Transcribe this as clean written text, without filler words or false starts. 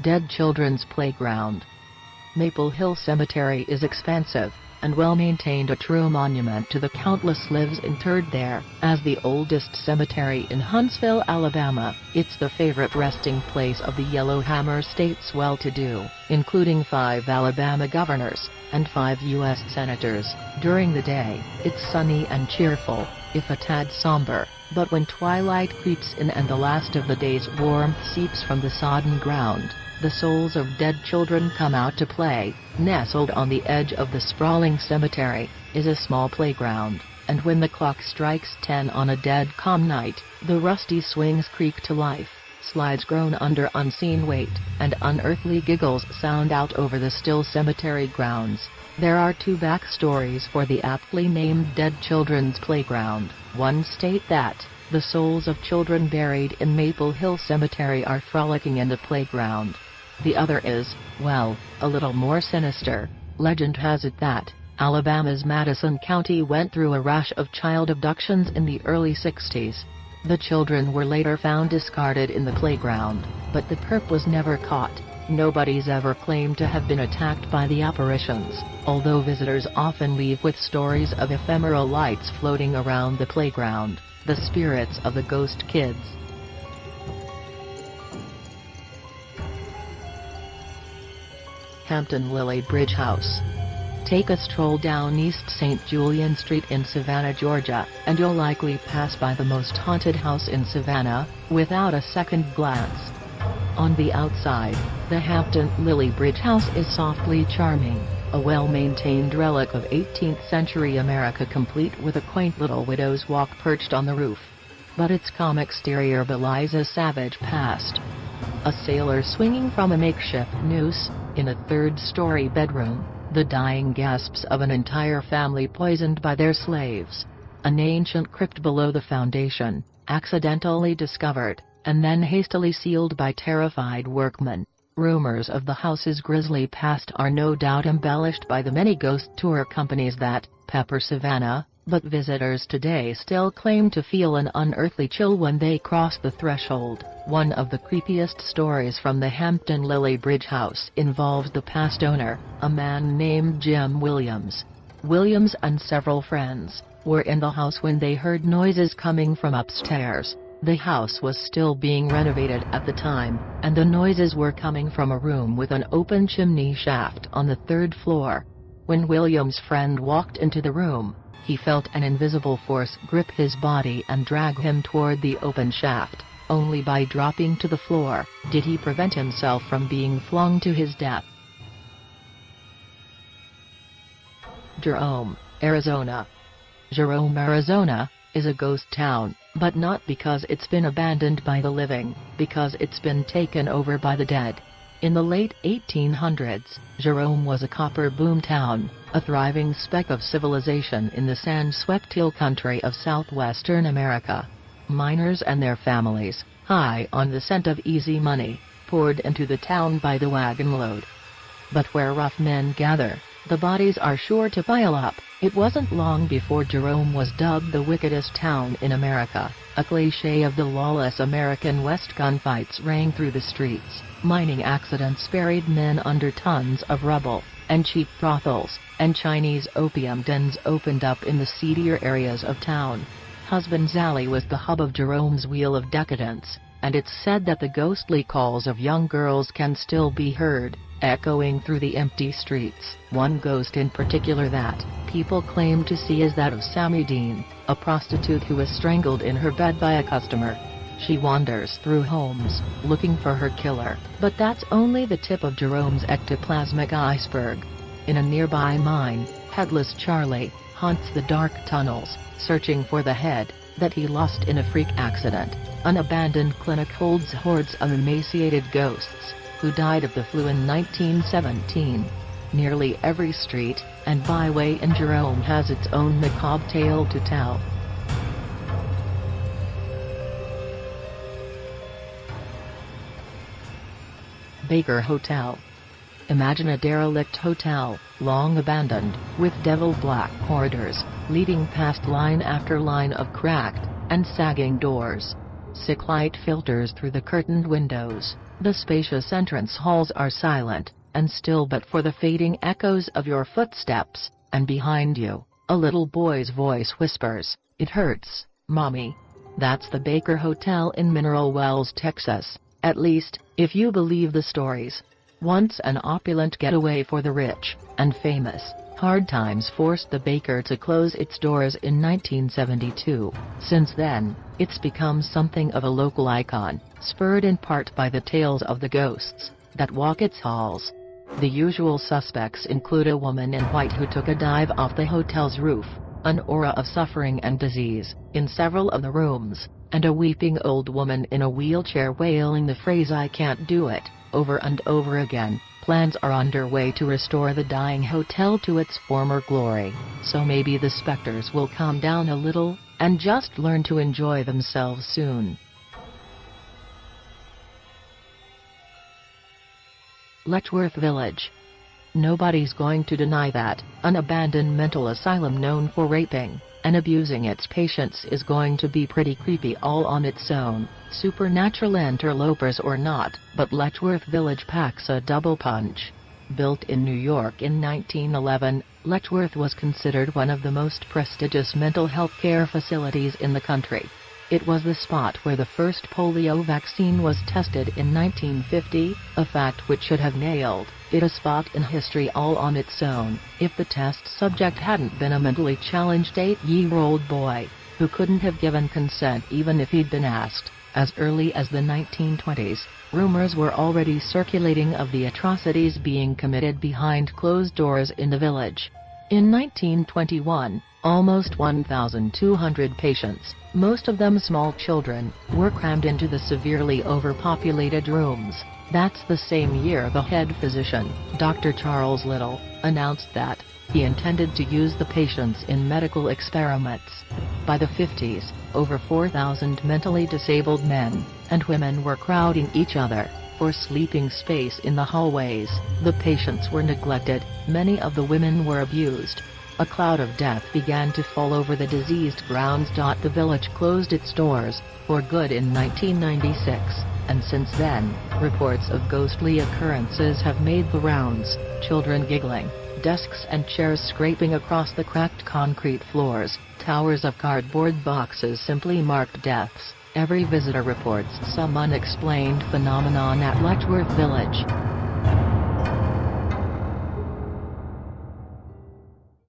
Dead Children's Playground. Maple Hill Cemetery is expansive and well-maintained, a true monument to the countless lives interred there. As the oldest cemetery in Huntsville, Alabama, it's the favorite resting place of the Yellowhammer State's well-to-do, including 5 Alabama governors and 5 U.S. senators. During the day, it's sunny and cheerful, if a tad somber, but when twilight creeps in and the last of the day's warmth seeps from the sodden ground, the souls of dead children come out to play. Nestled on the edge of the sprawling cemetery is a small playground, and when the clock strikes 10 on a dead calm night, the rusty swings creak to life, slides groan under unseen weight, and unearthly giggles sound out over the still cemetery grounds. There are 2 backstories for the aptly named Dead Children's Playground. One states that the souls of children buried in Maple Hill Cemetery are frolicking in the playground. The other is, well, a little more sinister. Legend has it that Alabama's Madison County went through a rash of child abductions in the early 60s. The children were later found discarded in the playground, but the perp was never caught. Nobody's ever claimed to have been attacked by the apparitions, although visitors often leave with stories of ephemeral lights floating around the playground, the spirits of the ghost kids. Hampton Lily Bridge House. Take a stroll down East St. Julian Street in Savannah, Georgia, and you'll likely pass by the most haunted house in Savannah, without a second glance. On the outside, the Hampton Lily Bridge House is softly charming, a well-maintained relic of 18th-century America, complete with a quaint little widow's walk perched on the roof. But its calm exterior belies a savage past. A sailor swinging from a makeshift noose, in a third-story bedroom, the dying gasps of an entire family poisoned by their slaves. An ancient crypt below the foundation, accidentally discovered, and then hastily sealed by terrified workmen. Rumors of the house's grisly past are no doubt embellished by the many ghost tour companies that pepper Savannah, but visitors today still claim to feel an unearthly chill when they cross the threshold. One of the creepiest stories from the Hampton Lily Bridge House involves the past owner, a man named Jim Williams. Williams and several friends were in the house when they heard noises coming from upstairs. The house was still being renovated at the time, and the noises were coming from a room with an open chimney shaft on the 3rd floor. When Williams' friend walked into the room, he felt an invisible force grip his body and drag him toward the open shaft. Only by dropping to the floor did he prevent himself from being flung to his death. Jerome, Arizona. Jerome, Arizona, is a ghost town, but not because it's been abandoned by the living, because it's been taken over by the dead. In the late 1800s, Jerome was a copper boom town, a thriving speck of civilization in the sand-swept hill country of southwestern America. Miners and their families, high on the scent of easy money, poured into the town by the wagon load. But where rough men gather, the bodies are sure to pile up. It wasn't long before Jerome was dubbed the wickedest town in America. A cliché of the lawless American West. Gunfights rang through the streets, mining accidents buried men under tons of rubble, and cheap brothels and Chinese opium dens opened up in the seedier areas of town. Husband's Alley was the hub of Jerome's wheel of decadence, and it's said that the ghostly calls of young girls can still be heard, echoing through the empty streets. One ghost in particular that people claim to see is that of Sammy Dean, a prostitute who was strangled in her bed by a customer. She wanders through homes, looking for her killer, but that's only the tip of Jerome's ectoplasmic iceberg. In a nearby mine, Headless Charlie haunts the dark tunnels, searching for the head that he lost in a freak accident. An abandoned clinic holds hordes of emaciated ghosts who died of the flu in 1917. Nearly every street and byway in Jerome has its own macabre tale to tell. Baker Hotel. Imagine a derelict hotel, long abandoned, with devil-black corridors, leading past line after line of cracked and sagging doors. Sick light filters through the curtained windows. The spacious entrance halls are silent and still but for the fading echoes of your footsteps, and behind you, a little boy's voice whispers, "It hurts, Mommy." That's the Baker Hotel in Mineral Wells, Texas, at least, if you believe the stories. Once an opulent getaway for the rich and famous, hard times forced the Baker to close its doors in 1972. Since then, it's become something of a local icon, spurred in part by the tales of the ghosts that walk its halls. The usual suspects include a woman in white who took a dive off the hotel's roof, an aura of suffering and disease in several of the rooms, and a weeping old woman in a wheelchair wailing the phrase "I can't do it," over and over again. Plans are underway to restore the dying hotel to its former glory, so maybe the specters will calm down a little and just learn to enjoy themselves soon. Letchworth Village. Nobody's going to deny that an abandoned mental asylum known for raping and abusing its patients is going to be pretty creepy all on its own, supernatural interlopers or not, but Letchworth Village packs a double punch. Built in New York in 1911, Letchworth was considered one of the most prestigious mental health care facilities in the country. It was the spot where the first polio vaccine was tested in 1950, a fact which should have nailed it a spot in history all on its own, if the test subject hadn't been a mentally challenged 8-year-old boy, who couldn't have given consent even if he'd been asked. As early as the 1920s, rumors were already circulating of the atrocities being committed behind closed doors in the village. In 1921, almost 1,200 patients, most of them small children, were crammed into the severely overpopulated rooms. That's the same year the head physician, Dr. Charles Little, announced that he intended to use the patients in medical experiments. By the 50s, over 4,000 mentally disabled men and women were crowding each other for sleeping space in the hallways. The patients were neglected, many of the women were abused. A cloud of death began to fall over the diseased grounds. The village closed its doors for good in 1996, and since then, reports of ghostly occurrences have made the rounds, children giggling, desks and chairs scraping across the cracked concrete floors, towers of cardboard boxes simply marked deaths. Every visitor reports some unexplained phenomenon at Letchworth Village.